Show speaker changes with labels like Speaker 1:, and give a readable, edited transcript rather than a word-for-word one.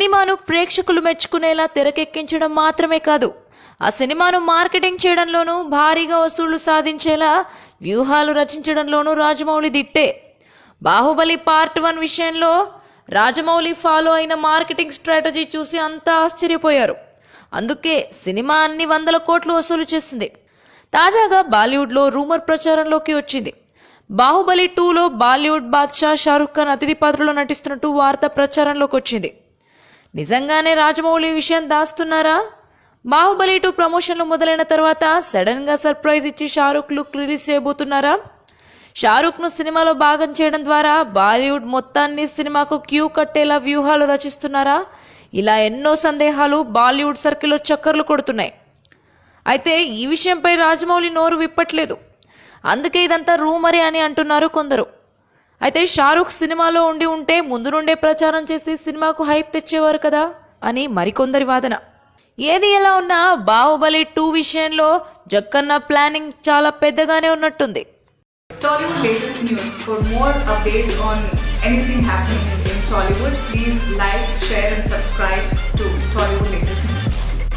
Speaker 1: సినిమాను ప్రేక్షకులు మెచ్చుకునేలా తెరకెక్కించడం మాత్రమే కాదు, ఆ సినిమాను మార్కెటింగ్ చేయడంలోనూ భారీగా వసూళ్లు సాధించేలా వ్యూహాలు రచించడంలోనూ రాజమౌళి దిట్టే. బాహుబలి పార్ట్ 1 విషయంలో రాజమౌళి ఫాలో అయిన మార్కెటింగ్ స్ట్రాటజీ చూసి అంతా ఆశ్చర్యపోయారు. అందుకే సినిమా అన్ని 100 కోట్లు వసూలు చేసింది. తాజాగా బాలీవుడ్లో రూమర్ ప్రచారంలోకి వచ్చింది. బాహుబలి 2లో బాలీవుడ్ బాద్షా షారుఖ్ ఖాన్ అతిథి పాత్రలో నటిస్తున్నట్టు వార్త ప్రచారంలోకి వచ్చింది. నిజంగానే రాజమౌళి విషయం దాస్తున్నారా? బాహుబలి 2 ప్రమోషన్లు మొదలైన తర్వాత సడన్ గా సర్ప్రైజ్ ఇచ్చి షారుఖ్ లుక్ రిలీజ్ చేయబోతున్నారా? షారుఖ్ ను సినిమాలో భాగం చేయడం ద్వారా బాలీవుడ్ మొత్తాన్ని సినిమాకు క్యూ కట్టేలా వ్యూహాలు రచిస్తున్నారా? ఇలా ఎన్నో సందేహాలు బాలీవుడ్ సర్కిల్లో చక్కర్లు కొడుతున్నాయి. అయితే ఈ విషయంపై రాజమౌళి నోరు విప్పట్లేదు. అందుకే ఇదంతా రూమరే అని అంటున్నారు కొందరు. అయితే షారుఖ్ సినిమాలో ఉంటే ముందు నుండే ప్రచారం చేసి సినిమాకు హైప్ తెచ్చేవారు కదా అని మరికొందరి వాదన. ఏది ఎలా ఉన్నా బాహుబలి 2 విషయంలో జక్కన్న ప్లానింగ్ చాలా పెద్దగానే ఉన్నట్టుంది.
Speaker 2: Tollywood latest news. For more updates on anything happening in Tollywood, please like, share and subscribe to Tollywood latest news.